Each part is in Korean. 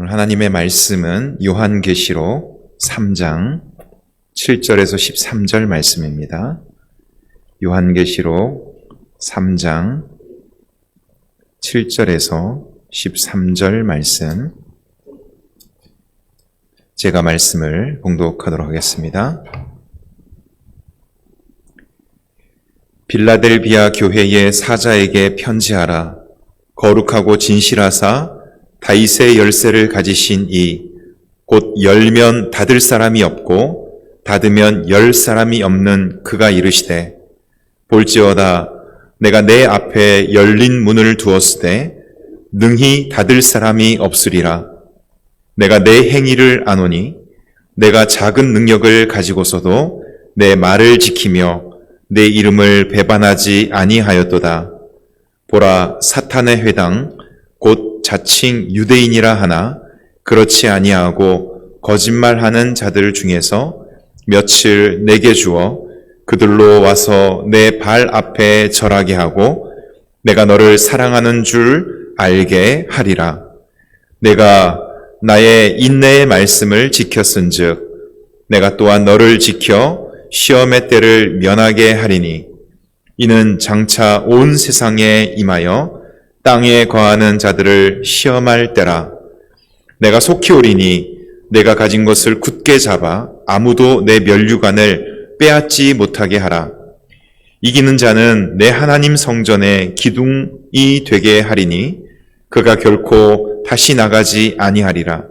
오늘 하나님의 말씀은 요한계시록 3장 7절에서 13절 말씀입니다. 요한계시록 3장 7절에서 13절 말씀, 제가 말씀을 봉독하도록 하겠습니다. 빌라델비아 교회의 사자에게 편지하라. 거룩하고 진실하사 다윗의 열쇠를 가지신 이 곧 열면 닫을 사람이 없고 닫으면 열 사람이 없는 그가 이르시되, 볼지어다 내가 내 앞에 열린 문을 두었으되 능히 닫을 사람이 없으리라. 내가 내 행위를 아노니 내가 작은 능력을 가지고서도 내 말을 지키며 내 이름을 배반하지 아니하였도다. 보라, 사탄의 회당 곧 자칭 유대인이라 하나 그렇지 아니하고 거짓말하는 자들 중에서 며칠 내게 주어 그들로 와서 내 발 앞에 절하게 하고 내가 너를 사랑하는 줄 알게 하리라. 내가 나의 인내의 말씀을 지켰은즉 내가 또한 너를 지켜 시험의 때를 면하게 하리니, 이는 장차 온 세상에 임하여 땅에 거하는 자들을 시험할 때라. 내가 속히 오리니 내가 가진 것을 굳게 잡아 아무도 내 면류관을 빼앗지 못하게 하라. 이기는 자는 내 하나님 성전의 기둥이 되게 하리니 그가 결코 다시 나가지 아니하리라.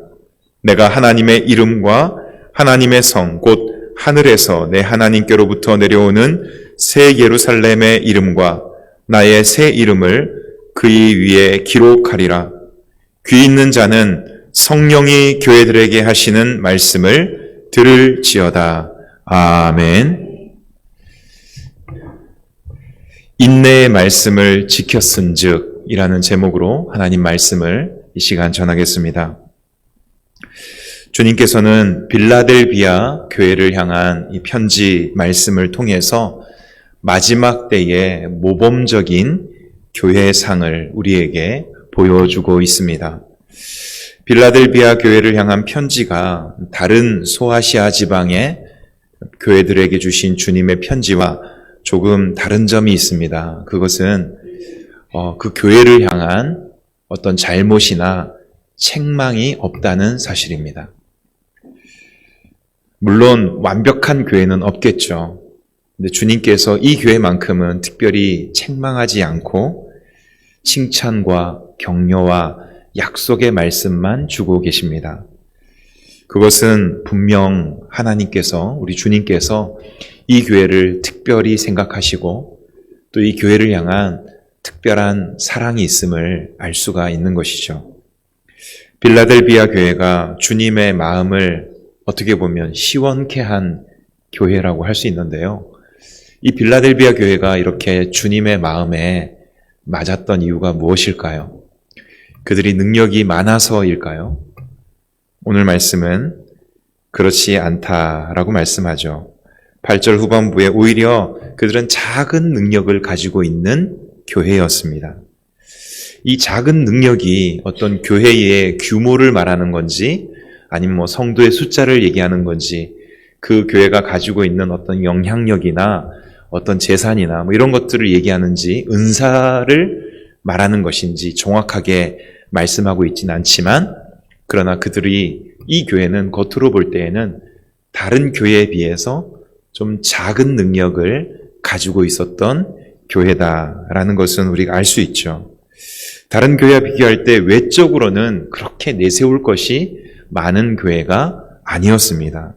내가 하나님의 이름과 하나님의 성 곧 하늘에서 내 하나님께로부터 내려오는 새 예루살렘의 이름과 나의 새 이름을 그의 위에 기록하리라. 귀 있는 자는 성령이 교회들에게 하시는 말씀을 들을지어다. 아멘. 인내의 말씀을 지켰은즉 이라는 제목으로 하나님 말씀을 이 시간 전하겠습니다. 주님께서는 빌라델비아 교회를 향한 이 편지 말씀을 통해서 마지막 때의 모범적인 교회의 상을 우리에게 보여주고 있습니다. 빌라델비아 교회를 향한 편지가 다른 소아시아 지방의 교회들에게 주신 주님의 편지와 조금 다른 점이 있습니다. 그것은 그 교회를 향한 어떤 잘못이나 책망이 없다는 사실입니다. 물론 완벽한 교회는 없겠죠. 근데 주님께서 이 교회만큼은 특별히 책망하지 않고 칭찬과 격려와 약속의 말씀만 주고 계십니다. 그것은 분명 하나님께서, 우리 주님께서 이 교회를 특별히 생각하시고 또 이 교회를 향한 특별한 사랑이 있음을 알 수가 있는 것이죠. 빌라델비아 교회가 주님의 마음을 어떻게 보면 시원케 한 교회라고 할 수 있는데요. 이 빌라델비아 교회가 이렇게 주님의 마음에 맞았던 이유가 무엇일까요? 그들이 능력이 많아서일까요? 오늘 말씀은 그렇지 않다라고 말씀하죠. 8절 후반부에 오히려 그들은 작은 능력을 가지고 있는 교회였습니다. 이 작은 능력이 어떤 교회의 규모를 말하는 건지 아니면 성도의 숫자를 얘기하는 건지, 그 교회가 가지고 있는 어떤 영향력이나 어떤 재산이나 이런 것들을 얘기하는지, 은사를 말하는 것인지 정확하게 말씀하고 있지는 않지만, 그러나 그들이, 이 교회는 겉으로 볼 때에는 다른 교회에 비해서 좀 작은 능력을 가지고 있었던 교회다라는 것은 우리가 알 수 있죠. 다른 교회와 비교할 때 외적으로는 그렇게 내세울 것이 많은 교회가 아니었습니다.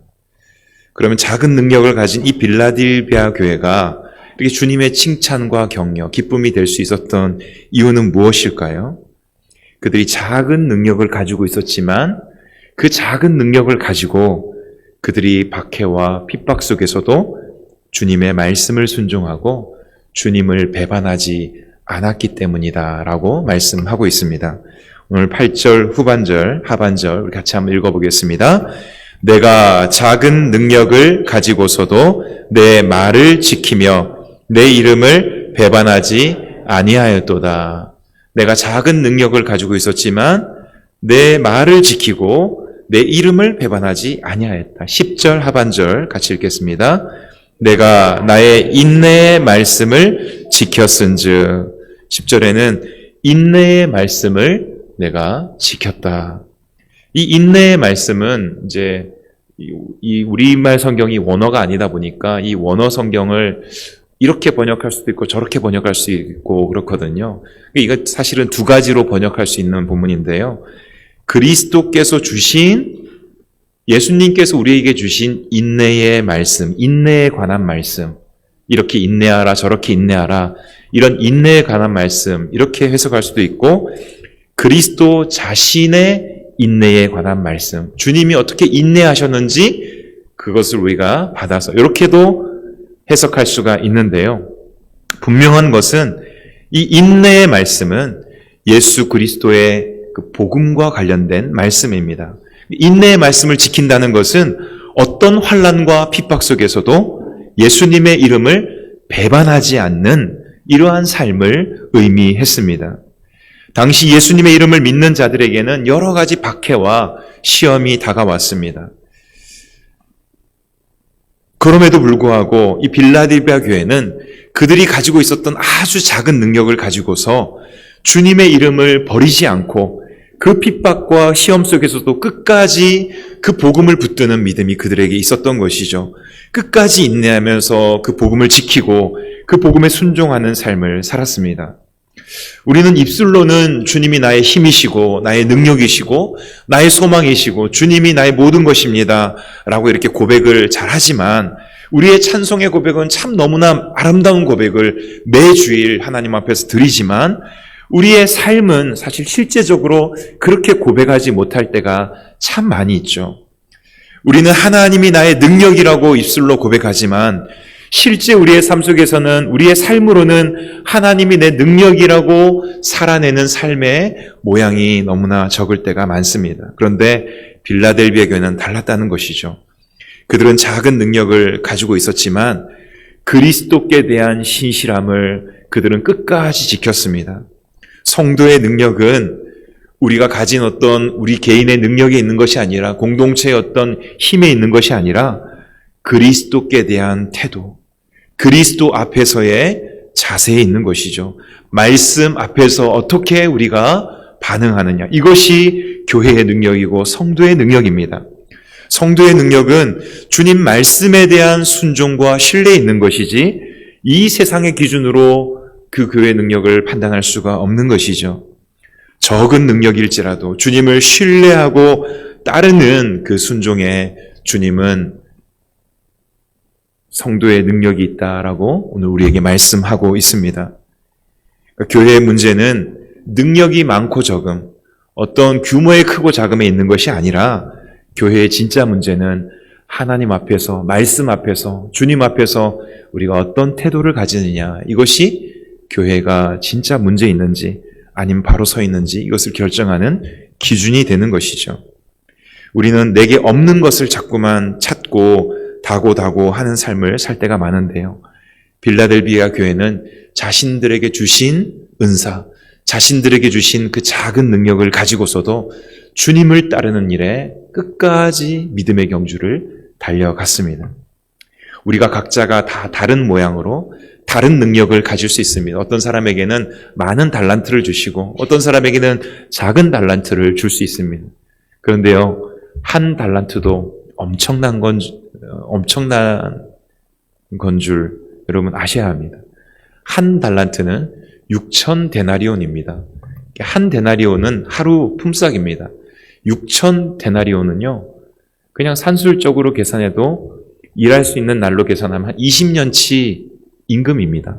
그러면 작은 능력을 가진 이 빌라델비아 교회가 이렇게 주님의 칭찬과 격려, 기쁨이 될 수 있었던 이유는 무엇일까요? 그들이 작은 능력을 가지고 있었지만 그 작은 능력을 가지고 그들이 박해와 핍박 속에서도 주님의 말씀을 순종하고 주님을 배반하지 않았기 때문이다라고 말씀하고 있습니다. 오늘 8절 후반절, 하반절 우리 같이 한번 읽어보겠습니다. 내가 작은 능력을 가지고서도 내 말을 지키며 내 이름을 배반하지 아니하였도다. 내가 작은 능력을 가지고 있었지만 내 말을 지키고 내 이름을 배반하지 아니하였다. 10절 하반절 같이 읽겠습니다. 내가 나의 인내의 말씀을 지켰은즉 10절에는 인내의 말씀을 내가 지켰다. 이 인내의 말씀은 이제 이 우리말 성경이 원어가 아니다 보니까 이 원어 성경을 이렇게 번역할 수도 있고 저렇게 번역할 수 있고 그렇거든요. 이거 사실은 두 가지로 번역할 수 있는 본문인데요. 그리스도께서 주신, 예수님께서 우리에게 주신 인내의 말씀, 인내에 관한 말씀, 이렇게 인내하라 저렇게 인내하라, 이런 인내에 관한 말씀 이렇게 해석할 수도 있고, 그리스도 자신의 인내에 관한 말씀, 주님이 어떻게 인내하셨는지 그것을 우리가 받아서 이렇게도 해석할 수가 있는데요. 분명한 것은 이 인내의 말씀은 예수 그리스도의 그 복음과 관련된 말씀입니다. 인내의 말씀을 지킨다는 것은 어떤 환난과 핍박 속에서도 예수님의 이름을 배반하지 않는 이러한 삶을 의미했습니다. 당시 예수님의 이름을 믿는 자들에게는 여러 가지 박해와 시험이 다가왔습니다. 그럼에도 불구하고 이 빌라델비아 교회는 그들이 가지고 있었던 아주 작은 능력을 가지고서 주님의 이름을 버리지 않고 그 핍박과 시험 속에서도 끝까지 그 복음을 붙드는 믿음이 그들에게 있었던 것이죠. 끝까지 인내하면서 그 복음을 지키고 그 복음에 순종하는 삶을 살았습니다. 우리는 입술로는 주님이 나의 힘이시고 나의 능력이시고 나의 소망이시고 주님이 나의 모든 것입니다 라고 이렇게 고백을 잘 하지만, 우리의 찬송의 고백은 참 너무나 아름다운 고백을 매주일 하나님 앞에서 드리지만 우리의 삶은 사실 실제적으로 그렇게 고백하지 못할 때가 참 많이 있죠. 우리는 하나님이 나의 능력이라고 입술로 고백하지만 실제 우리의 삶 속에서는, 우리의 삶으로는 하나님이 내 능력이라고 살아내는 삶의 모양이 너무나 적을 때가 많습니다. 그런데 빌라델비아 교회는 달랐다는 것이죠. 그들은 작은 능력을 가지고 있었지만 그리스도께 대한 신실함을 그들은 끝까지 지켰습니다. 성도의 능력은 우리가 가진 어떤 우리 개인의 능력에 있는 것이 아니라, 공동체의 어떤 힘에 있는 것이 아니라 그리스도께 대한 태도, 그리스도 앞에서의 자세에 있는 것이죠. 말씀 앞에서 어떻게 우리가 반응하느냐, 이것이 교회의 능력이고 성도의 능력입니다. 성도의 능력은 주님 말씀에 대한 순종과 신뢰에 있는 것이지 이 세상의 기준으로 그 교회의 능력을 판단할 수가 없는 것이죠. 적은 능력일지라도 주님을 신뢰하고 따르는 그 순종에 주님은 성도의 능력이 있다라고 오늘 우리에게 말씀하고 있습니다. 그러니까 교회의 문제는 능력이 많고 적음, 어떤 규모의 크고 작음에 있는 것이 아니라 교회의 진짜 문제는 하나님 앞에서, 말씀 앞에서, 주님 앞에서 우리가 어떤 태도를 가지느냐, 이것이 교회가 진짜 문제 있는지 아니면 바로 서 있는지 이것을 결정하는 기준이 되는 것이죠. 우리는 내게 없는 것을 자꾸만 찾고 다고 하는 삶을 살 때가 많은데요. 빌라델비아 교회는 자신들에게 주신 은사, 자신들에게 주신 그 작은 능력을 가지고서도 주님을 따르는 일에 끝까지 믿음의 경주를 달려갔습니다. 우리가 각자가 다 다른 모양으로 다른 능력을 가질 수 있습니다. 어떤 사람에게는 많은 달란트를 주시고 어떤 사람에게는 작은 달란트를 줄 수 있습니다. 그런데요, 한 달란트도 엄청난 건 줄 여러분 아셔야 합니다. 한 달란트는 6천 데나리온입니다. 한 데나리온은 하루 품삯입니다. 6천 데나리온은요, 그냥 산술적으로 계산해도 일할 수 있는 날로 계산하면 한 20년치 임금입니다.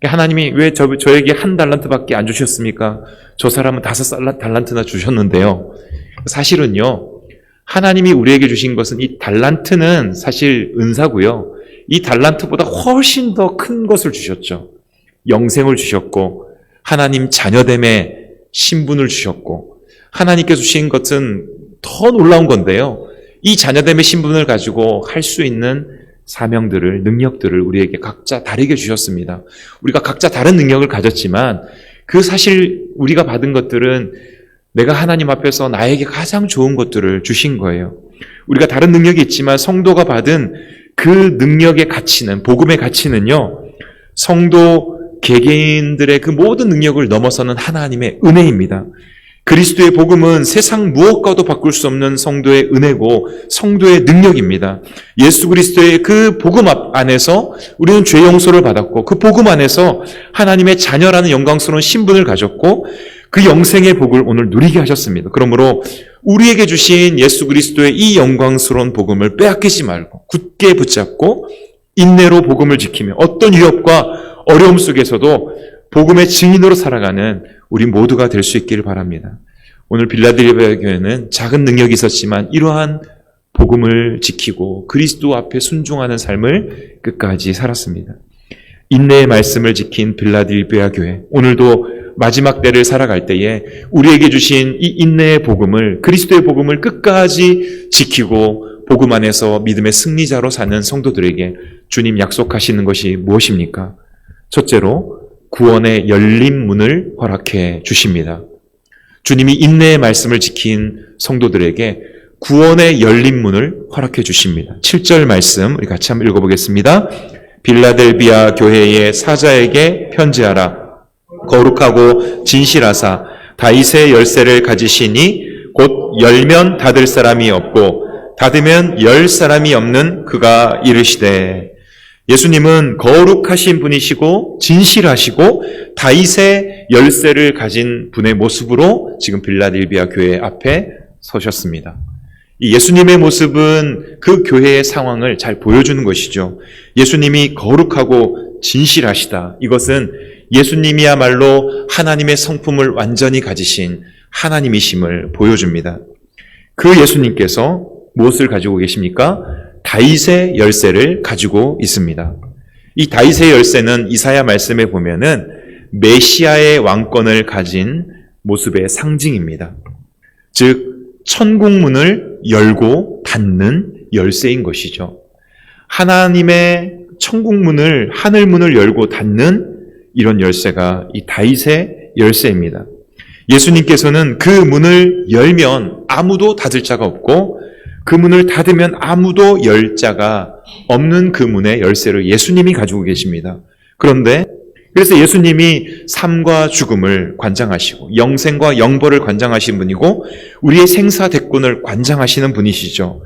하나님이 왜 저에게 한 달란트밖에 안 주셨습니까? 저 사람은 5달란트나 주셨는데요. 사실은요, 하나님이 우리에게 주신 것은, 이 달란트는 사실 은사고요, 이 달란트보다 훨씬 더 큰 것을 주셨죠. 영생을 주셨고 하나님 자녀됨의 신분을 주셨고, 하나님께서 주신 것은 더 놀라운 건데요, 이 자녀됨의 신분을 가지고 할 수 있는 사명들을, 능력들을 우리에게 각자 다르게 주셨습니다. 우리가 각자 다른 능력을 가졌지만 그 사실 우리가 받은 것들은 내가 하나님 앞에서 나에게 가장 좋은 것들을 주신 거예요. 우리가 다른 능력이 있지만 성도가 받은 그 능력의 가치는, 복음의 가치는요, 성도 개개인들의 그 모든 능력을 넘어서는 하나님의 은혜입니다. 그리스도의 복음은 세상 무엇과도 바꿀 수 없는 성도의 은혜고 성도의 능력입니다. 예수 그리스도의 그 복음 안에서 우리는 죄 용서를 받았고, 그 복음 안에서 하나님의 자녀라는 영광스러운 신분을 가졌고, 그 영생의 복을 오늘 누리게 하셨습니다. 그러므로 우리에게 주신 예수 그리스도의 이 영광스러운 복음을 빼앗기지 말고 굳게 붙잡고 인내로 복음을 지키며 어떤 위협과 어려움 속에서도 복음의 증인으로 살아가는 우리 모두가 될 수 있기를 바랍니다. 오늘 빌라델비아 교회는 작은 능력이 있었지만 이러한 복음을 지키고 그리스도 앞에 순종하는 삶을 끝까지 살았습니다. 인내의 말씀을 지킨 빌라델비아 교회, 오늘도 마지막 때를 살아갈 때에 우리에게 주신 이 인내의 복음을, 그리스도의 복음을 끝까지 지키고 복음 안에서 믿음의 승리자로 사는 성도들에게 주님 약속하시는 것이 무엇입니까? 첫째로 구원의 열린 문을 허락해 주십니다. 주님이 인내의 말씀을 지킨 성도들에게 구원의 열린 문을 허락해 주십니다. 7절 말씀 우리 같이 한번 읽어보겠습니다. 빌라델비아 교회의 사자에게 편지하라. 거룩하고 진실하사 다윗의 열쇠를 가지시니 곧 열면 닫을 사람이 없고 닫으면 열 사람이 없는 그가 이르시되. 예수님은 거룩하신 분이시고 진실하시고 다윗의 열쇠를 가진 분의 모습으로 지금 빌라델비아 교회 앞에 서셨습니다. 이 예수님의 모습은 그 교회의 상황을 잘 보여주는 것이죠. 예수님이 거룩하고 진실하시다. 이것은 예수님이야말로 하나님의 성품을 완전히 가지신 하나님이심을 보여줍니다. 그 예수님께서 무엇을 가지고 계십니까? 다윗의 열쇠를 가지고 있습니다. 이 다윗의 열쇠는 이사야 말씀에 보면은 메시아의 왕권을 가진 모습의 상징입니다. 즉 천국문을 열고 닫는 열쇠인 것이죠. 하나님의 천국문을, 하늘문을 열고 닫는 이런 열쇠가 이 다윗의 열쇠입니다. 예수님께서는 그 문을 열면 아무도 닫을 자가 없고 그 문을 닫으면 아무도 열 자가 없는 그 문의 열쇠를 예수님이 가지고 계십니다. 그래서 예수님이 삶과 죽음을 관장하시고 영생과 영벌을 관장하신 분이고 우리의 생사대권을 관장하시는 분이시죠.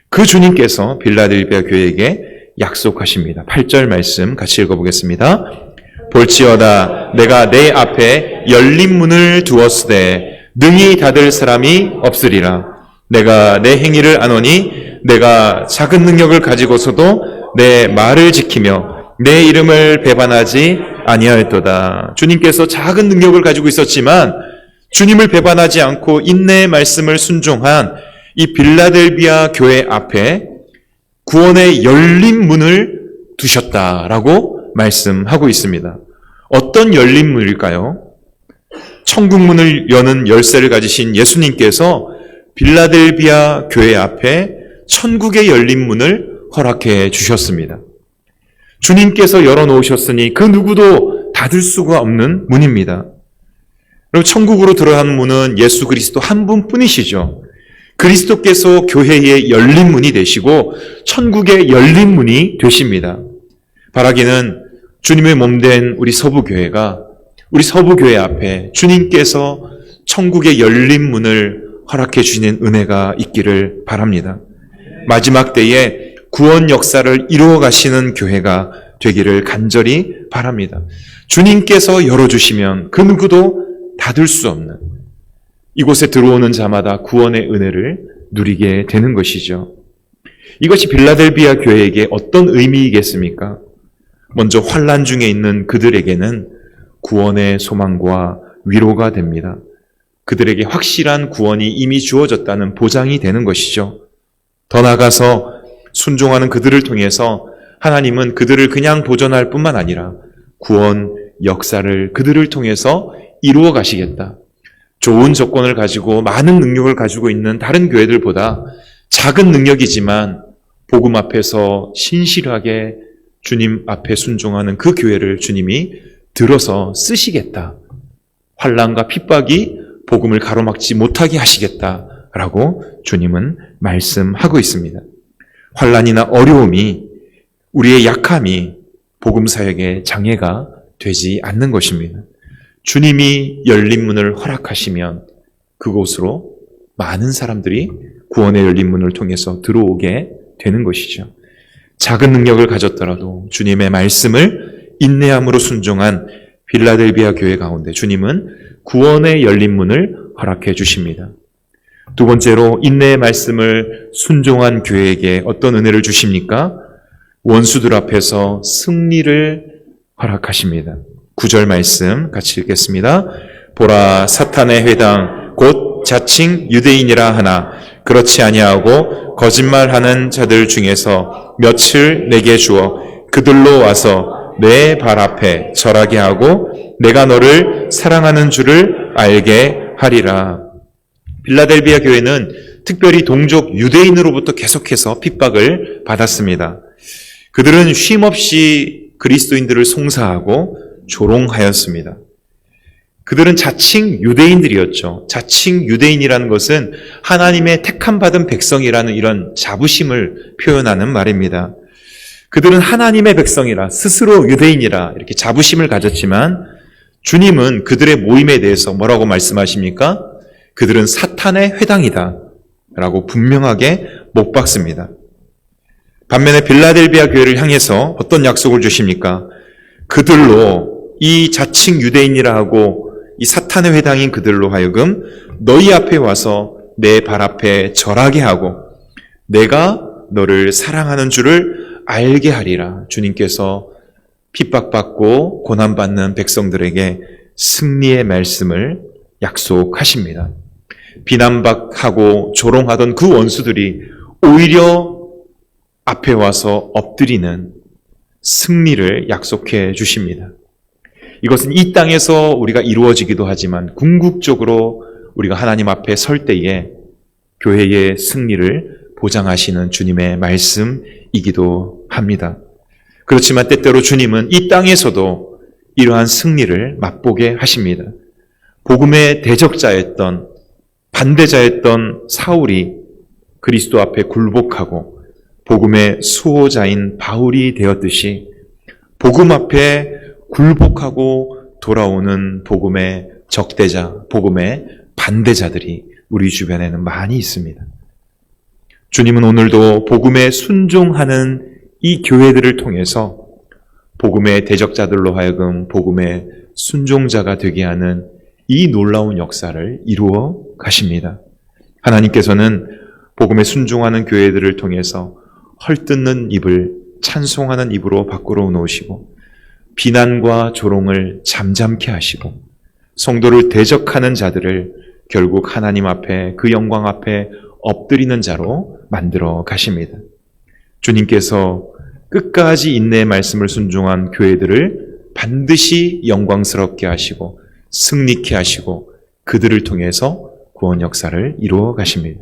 그 주님께서 빌라델비아 교회에게 약속하십니다. 8절 말씀 같이 읽어보겠습니다. 볼지어다 내가 내 앞에 열린 문을 두었으되 능히 닫을 사람이 없으리라. 내가 내 행위를 아노니 내가 작은 능력을 가지고서도 내 말을 지키며 내 이름을 배반하지 아니하였도다. 주님께서 작은 능력을 가지고 있었지만 주님을 배반하지 않고 인내의 말씀을 순종한 이 빌라델비아 교회 앞에 구원의 열린 문을 두셨다라고 말씀하고 있습니다. 어떤 열린 문일까요? 천국문을 여는 열쇠를 가지신 예수님께서 빌라델비아 교회 앞에 천국의 열린 문을 허락해 주셨습니다. 주님께서 열어놓으셨으니 그 누구도 닫을 수가 없는 문입니다. 그리고 천국으로 들어가는 문은 예수 그리스도 한 분뿐이시죠. 그리스도께서 교회의 열린 문이 되시고 천국의 열린 문이 되십니다. 바라기는 주님의 몸된 우리 서부교회가 우리 서부교회 앞에 주님께서 천국의 열린 문을 허락해 주시는 은혜가 있기를 바랍니다. 마지막 때에 구원 역사를 이루어 가시는 교회가 되기를 간절히 바랍니다. 주님께서 열어주시면 그 누구도 닫을 수 없는 이곳에 들어오는 자마다 구원의 은혜를 누리게 되는 것이죠. 이것이 빌라델비아 교회에게 어떤 의미이겠습니까? 먼저 환난 중에 있는 그들에게는 구원의 소망과 위로가 됩니다. 그들에게 확실한 구원이 이미 주어졌다는 보장이 되는 것이죠. 더 나아가서 순종하는 그들을 통해서 하나님은 그들을 그냥 보존할 뿐만 아니라 구원 역사를 그들을 통해서 이루어 가시겠다. 좋은 조건을 가지고 많은 능력을 가지고 있는 다른 교회들보다 작은 능력이지만 복음 앞에서 신실하게 주님 앞에 순종하는 그 교회를 주님이 들어서 쓰시겠다. 환난과 핍박이 복음을 가로막지 못하게 하시겠다라고 주님은 말씀하고 있습니다. 환난이나 어려움이, 우리의 약함이 복음 사역의 장애가 되지 않는 것입니다. 주님이 열린 문을 허락하시면 그곳으로 많은 사람들이 구원의 열린 문을 통해서 들어오게 되는 것이죠. 작은 능력을 가졌더라도 주님의 말씀을 인내함으로 순종한 빌라델비아 교회 가운데 주님은 구원의 열린 문을 허락해 주십니다. 두 번째로 인내의 말씀을 순종한 교회에게 어떤 은혜를 주십니까? 원수들 앞에서 승리를 허락하십니다. 9절 말씀 같이 읽겠습니다. 보라, 사탄의 회당 곧 자칭 유대인이라 하나 그렇지 아니하고 거짓말하는 자들 중에서 몇을 내게 주어 그들로 와서 내 발 앞에 절하게 하고 내가 너를 사랑하는 줄을 알게 하리라. 빌라델비아 교회는 특별히 동족 유대인으로부터 계속해서 핍박을 받았습니다. 그들은 쉼없이 그리스도인들을 송사하고 조롱하였습니다. 그들은 자칭 유대인들이었죠. 자칭 유대인이라는 것은 하나님의 택함 받은 백성이라는 이런 자부심을 표현하는 말입니다. 그들은 하나님의 백성이라, 스스로 유대인이라 이렇게 자부심을 가졌지만 주님은 그들의 모임에 대해서 뭐라고 말씀하십니까? 그들은 사탄의 회당이다 라고 분명하게 못 박습니다. 반면에 빌라델비아 교회를 향해서 어떤 약속을 주십니까? 그들로, 이 자칭 유대인이라 하고 이 사탄의 회당인 그들로 하여금 너희 앞에 와서 내 발 앞에 절하게 하고 내가 너를 사랑하는 줄을 알게 하리라. 주님께서 핍박받고 고난받는 백성들에게 승리의 말씀을 약속하십니다. 비난받고 조롱하던 그 원수들이 오히려 앞에 와서 엎드리는 승리를 약속해 주십니다. 이것은 이 땅에서 우리가 이루어지기도 하지만 궁극적으로 우리가 하나님 앞에 설 때에 교회의 승리를 보장하시는 주님의 말씀이기도 합니다. 그렇지만 때때로 주님은 이 땅에서도 이러한 승리를 맛보게 하십니다. 복음의 대적자였던, 반대자였던 사울이 그리스도 앞에 굴복하고 복음의 수호자인 바울이 되었듯이 복음 앞에 굴복하고 돌아오는 복음의 적대자, 복음의 반대자들이 우리 주변에는 많이 있습니다. 주님은 오늘도 복음에 순종하는 이 교회들을 통해서 복음의 대적자들로 하여금 복음의 순종자가 되게 하는 이 놀라운 역사를 이루어 가십니다. 하나님께서는 복음에 순종하는 교회들을 통해서 헐뜯는 입을 찬송하는 입으로 밖으로 놓으시고 비난과 조롱을 잠잠케 하시고 성도를 대적하는 자들을 결국 하나님 앞에, 그 영광 앞에 엎드리는 자로 만들어 가십니다. 주님께서 끝까지 인내의 말씀을 순종한 교회들을 반드시 영광스럽게 하시고 승리케 하시고 그들을 통해서 구원 역사를 이루어 가십니다.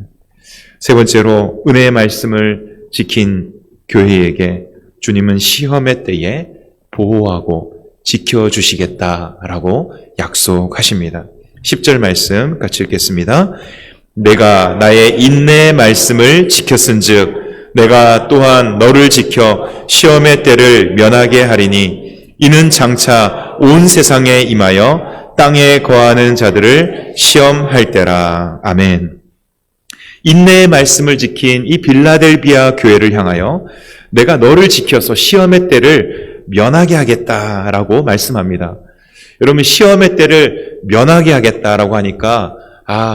세 번째로 은혜의 말씀을 지킨 교회에게 주님은 시험의 때에 보호하고 지켜주시겠다라고 약속하십니다. 10절 말씀 같이 읽겠습니다. 내가 나의 인내의 말씀을 지켰은즉 내가 또한 너를 지켜 시험의 때를 면하게 하리니 이는 장차 온 세상에 임하여 땅에 거하는 자들을 시험할 때라. 아멘. 인내의 말씀을 지킨 이 빌라델비아 교회를 향하여 내가 너를 지켜서 시험의 때를 면하게 하겠다라고 말씀합니다. 여러분, 시험의 때를 면하게 하겠다라고 하니까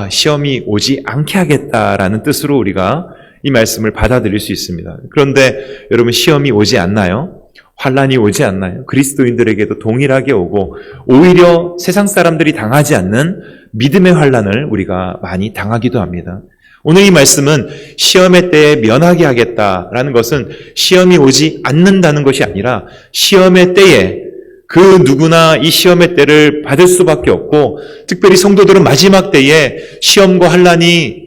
시험이 오지 않게 하겠다라는 뜻으로 우리가 이 말씀을 받아들일 수 있습니다. 그런데 여러분, 시험이 오지 않나요? 환난이 오지 않나요? 그리스도인들에게도 동일하게 오고 오히려 세상 사람들이 당하지 않는 믿음의 환난을 우리가 많이 당하기도 합니다. 오늘 이 말씀은 시험의 때에 면하게 하겠다라는 것은 시험이 오지 않는다는 것이 아니라 시험의 때에 그 누구나 이 시험의 때를 받을 수밖에 없고 특별히 성도들은 마지막 때에 시험과 환난이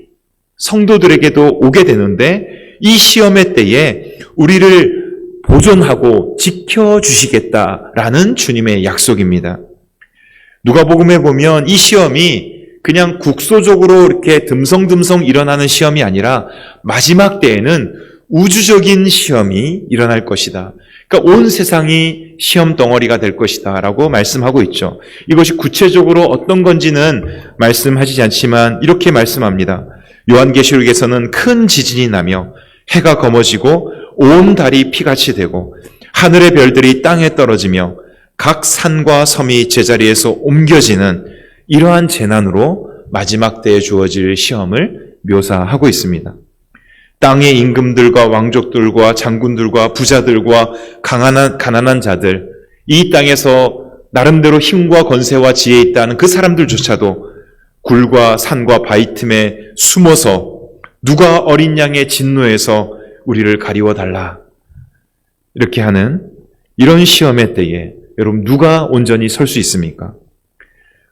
성도들에게도 오게 되는데 이 시험의 때에 우리를 보존하고 지켜주시겠다라는 주님의 약속입니다. 누가복음에 보면 이 시험이 그냥 국소적으로 이렇게 듬성듬성 일어나는 시험이 아니라 마지막 때에는 우주적인 시험이 일어날 것이다. 그러니까 온 세상이 시험 덩어리가 될 것이다 라고 말씀하고 있죠. 이것이 구체적으로 어떤 건지는 말씀하시지 않지만 이렇게 말씀합니다. 요한계시록에서는 큰 지진이 나며 해가 검어지고 온 달이 피같이 되고 하늘의 별들이 땅에 떨어지며 각 산과 섬이 제자리에서 옮겨지는 이러한 재난으로 마지막 때에 주어질 시험을 묘사하고 있습니다. 땅의 임금들과 왕족들과 장군들과 부자들과 가난한 자들, 이 땅에서 나름대로 힘과 권세와 지혜 있다는 그 사람들조차도 굴과 산과 바위 틈에 숨어서 누가 어린 양의 진노에서 우리를 가리워달라 이렇게 하는 이런 시험의 때에 여러분 누가 온전히 설 수 있습니까?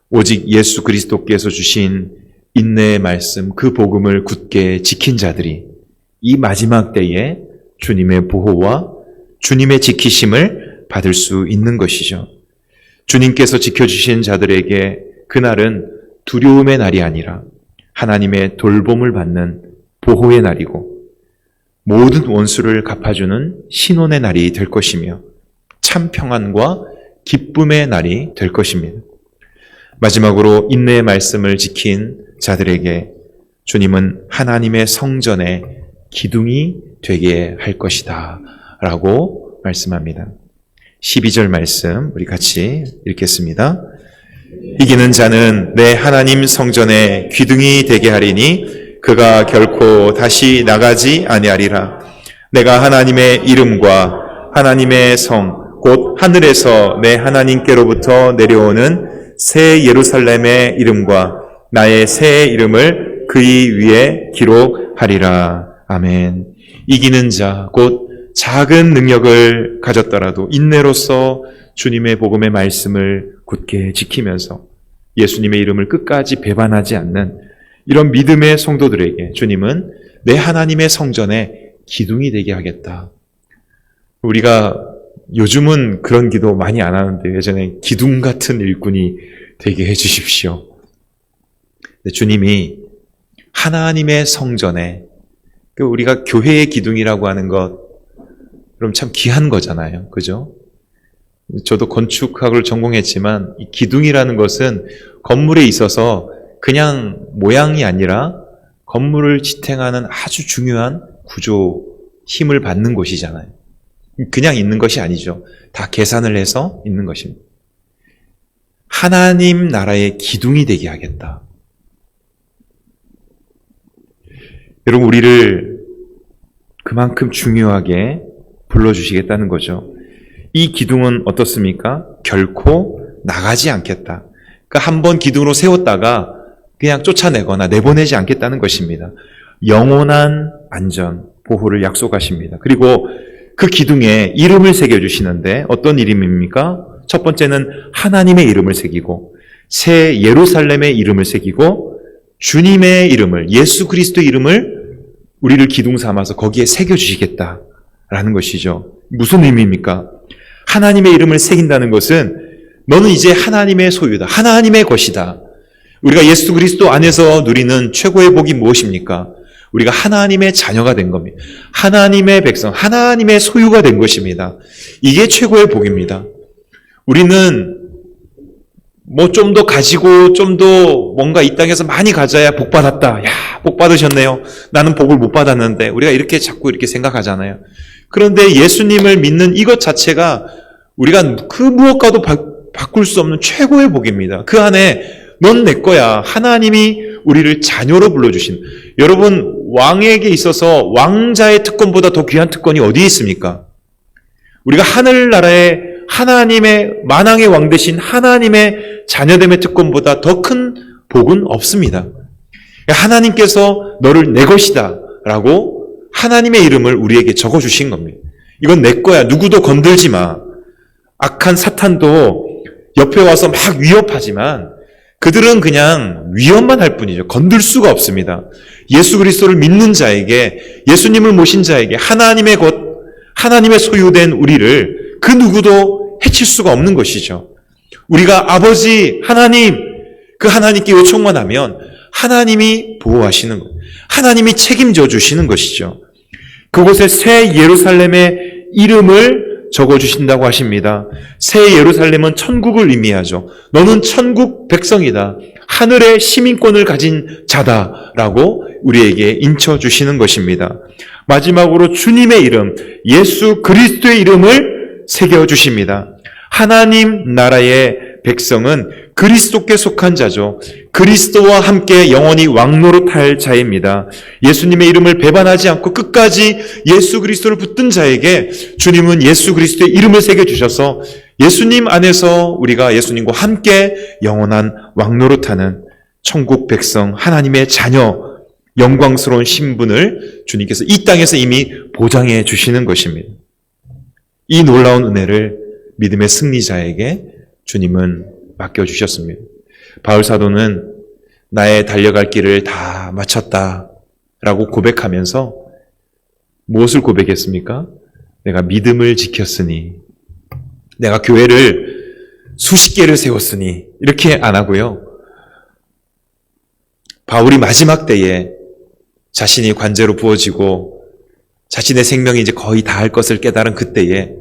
오직 예수 그리스도께서 주신 인내의 말씀, 그 복음을 굳게 지킨 자들이 이 마지막 때에 주님의 보호와 주님의 지키심을 받을 수 있는 것이죠. 주님께서 지켜주신 자들에게 그날은 두려움의 날이 아니라 하나님의 돌봄을 받는 보호의 날이고 모든 원수를 갚아주는 신원의 날이 될 것이며 참 평안과 기쁨의 날이 될 것입니다. 마지막으로 인내의 말씀을 지킨 자들에게 주님은 하나님의 성전의 기둥이 되게 할 것이다 라고 말씀합니다. 12절 말씀 우리 같이 읽겠습니다. 이기는 자는 내 하나님 성전의 기둥이 되게 하리니 그가 결코 다시 나가지 아니하리라. 내가 하나님의 이름과 하나님의 성 곧 하늘에서 내 하나님께로부터 내려오는 새 예루살렘의 이름과 나의 새 이름을 그의 위에 기록하리라. 아멘. 이기는 자, 곧 작은 능력을 가졌더라도 인내로서 주님의 복음의 말씀을 굳게 지키면서 예수님의 이름을 끝까지 배반하지 않는 이런 믿음의 성도들에게 주님은 내 하나님의 성전에 기둥이 되게 하겠다. 우리가 요즘은 그런 기도 많이 안 하는데 예전에 기둥 같은 일꾼이 되게 해주십시오. 주님이 하나님의 성전에 우리가 교회의 기둥이라고 하는 것 그럼 참 귀한 거잖아요. 그죠? 저도 건축학을 전공했지만 이 기둥이라는 것은 건물에 있어서 그냥 모양이 아니라 건물을 지탱하는 아주 중요한 구조, 힘을 받는 곳이잖아요. 그냥 있는 것이 아니죠. 다 계산을 해서 있는 것입니다. 하나님 나라의 기둥이 되게 하겠다. 여러분, 우리를 그만큼 중요하게 불러주시겠다는 거죠. 이 기둥은 어떻습니까? 결코 나가지 않겠다. 그러니까 한번 기둥으로 세웠다가 그냥 쫓아내거나 내보내지 않겠다는 것입니다. 영원한 안전, 보호를 약속하십니다. 그리고 그 기둥에 이름을 새겨주시는데 어떤 이름입니까? 첫 번째는 하나님의 이름을 새기고 새 예루살렘의 이름을 새기고 주님의 이름을, 예수 그리스도의 이름을 우리를 기둥 삼아서 거기에 새겨주시겠다라는 것이죠. 무슨 의미입니까? 하나님의 이름을 새긴다는 것은 너는 이제 하나님의 소유다. 하나님의 것이다. 우리가 예수 그리스도 안에서 누리는 최고의 복이 무엇입니까? 우리가 하나님의 자녀가 된 겁니다. 하나님의 백성, 하나님의 소유가 된 것입니다. 이게 최고의 복입니다. 우리는 뭐 좀 더 가지고 좀 더 뭔가 이 땅에서 많이 가져야 복 받았다. 야, 복 받으셨네요. 나는 복을 못 받았는데 우리가 이렇게 자꾸 이렇게 생각하잖아요. 그런데 예수님을 믿는 이것 자체가 우리가 그 무엇과도 바꿀 수 없는 최고의 복입니다. 그 안에 넌 내 거야. 하나님이 우리를 자녀로 불러주신. 여러분, 왕에게 있어서 왕자의 특권보다 더 귀한 특권이 어디에 있습니까? 우리가 하늘나라의 하나님의 만왕의 왕 되신 하나님의 자녀됨의 특권보다 더 큰 복은 없습니다. 하나님께서 너를 내 것이다 라고 하나님의 이름을 우리에게 적어주신 겁니다. 이건 내 거야. 누구도 건들지 마. 악한 사탄도 옆에 와서 막 위협하지만 그들은 그냥 위협만 할 뿐이죠. 건들 수가 없습니다. 예수 그리스도를 믿는 자에게, 예수님을 모신 자에게 하나님의 것, 하나님의 소유된 우리를 그 누구도 해칠 수가 없는 것이죠. 우리가 아버지 하나님, 그 하나님께 요청만 하면 하나님이 보호하시는 것, 하나님이 책임져 주시는 것이죠. 그곳에 새 예루살렘의 이름을 적어주신다고 하십니다. 새 예루살렘은 천국을 의미하죠. 너는 천국 백성이다. 하늘의 시민권을 가진 자다라고 우리에게 인쳐주시는 것입니다. 마지막으로 주님의 이름, 예수 그리스도의 이름을 새겨주십니다. 하나님 나라의 백성은 그리스도께 속한 자죠. 그리스도와 함께 영원히 왕노릇할 자입니다. 예수님의 이름을 배반하지 않고 끝까지 예수 그리스도를 붙든 자에게 주님은 예수 그리스도의 이름을 새겨주셔서 예수님 안에서 우리가 예수님과 함께 영원한 왕노릇하는 천국 백성, 하나님의 자녀, 영광스러운 신분을 주님께서 이 땅에서 이미 보장해 주시는 것입니다. 이 놀라운 은혜를 믿음의 승리자에게 주님은 맡겨주셨습니다. 바울 사도는 나의 달려갈 길을 다 마쳤다라고 고백하면서 무엇을 고백했습니까? 내가 믿음을 지켰으니, 내가 교회를 수십 개를 세웠으니, 이렇게 안 하고요. 바울이 마지막 때에 자신이 관제로 부어지고 자신의 생명이 이제 거의 다할 것을 깨달은 그때에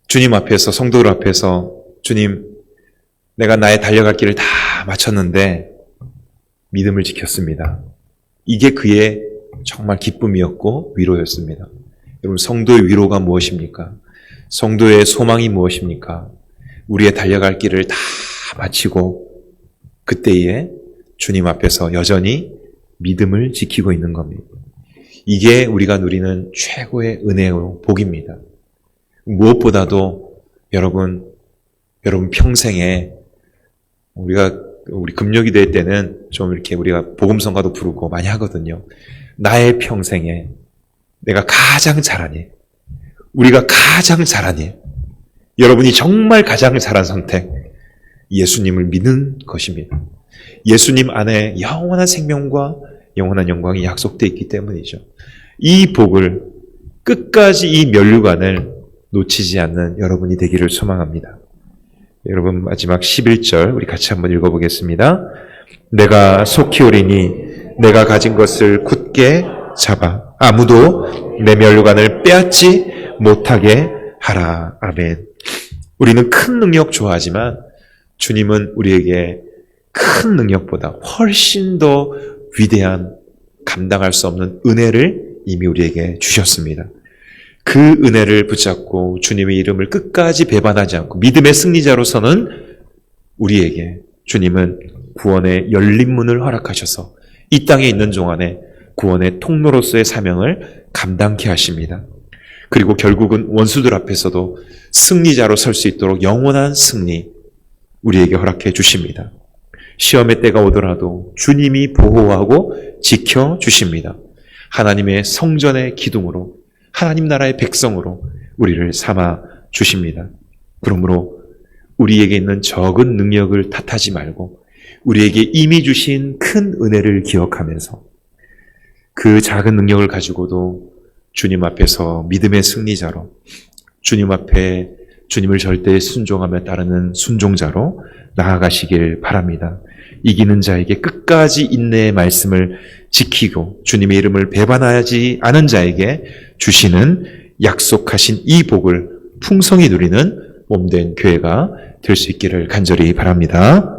주님 앞에서, 성도들 앞에서 주님, 내가 나의 달려갈 길을 다 마쳤는데 믿음을 지켰습니다. 이게 그의 정말 기쁨이었고 위로였습니다. 여러분, 성도의 위로가 무엇입니까? 성도의 소망이 무엇입니까? 우리의 달려갈 길을 다 마치고 그때에 주님 앞에서 여전히 믿음을 지키고 있는 겁니다. 이게 우리가 누리는 최고의 은혜요 복입니다. 무엇보다도 여러분 평생에 우리 금요기도회 때는 좀 이렇게 우리가 복음성가도 부르고 많이 하거든요. 나의 평생에 내가 가장 잘한 일, 우리가 가장 잘한 일, 여러분이 정말 가장 잘한 선택, 예수님을 믿는 것입니다. 예수님 안에 영원한 생명과 영원한 영광이 약속되어 있기 때문이죠. 이 복을 끝까지 이 면류관을 놓치지 않는 여러분이 되기를 소망합니다. 여러분, 마지막 11절 우리 같이 한번 읽어보겠습니다. 내가 속히 오리니 내가 가진 것을 굳게 잡아 아무도 내 면류관을 빼앗지 못하게 하라. 아멘. 우리는 큰 능력 좋아하지만 주님은 우리에게 큰 능력보다 훨씬 더 위대한, 감당할 수 없는 은혜를 이미 우리에게 주셨습니다. 그 은혜를 붙잡고 주님의 이름을 끝까지 배반하지 않고 믿음의 승리자로서는 우리에게 주님은 구원의 열린 문을 허락하셔서 이 땅에 있는 동안에 구원의 통로로서의 사명을 감당케 하십니다. 그리고 결국은 원수들 앞에서도 승리자로 설 수 있도록 영원한 승리 우리에게 허락해 주십니다. 시험의 때가 오더라도 주님이 보호하고 지켜주십니다. 하나님의 성전의 기둥으로, 하나님 나라의 백성으로 우리를 삼아 주십니다. 그러므로 우리에게 있는 적은 능력을 탓하지 말고 우리에게 이미 주신 큰 은혜를 기억하면서 그 작은 능력을 가지고도 주님 앞에서 믿음의 승리자로, 주님 앞에 주님을 절대 순종하며 따르는 순종자로 나아가시길 바랍니다. 이기는 자에게 끝까지 인내의 말씀을 지키고 주님의 이름을 배반하지 않은 자에게 주시는 약속하신 이 복을 풍성히 누리는 몸된 교회가 될 수 있기를 간절히 바랍니다.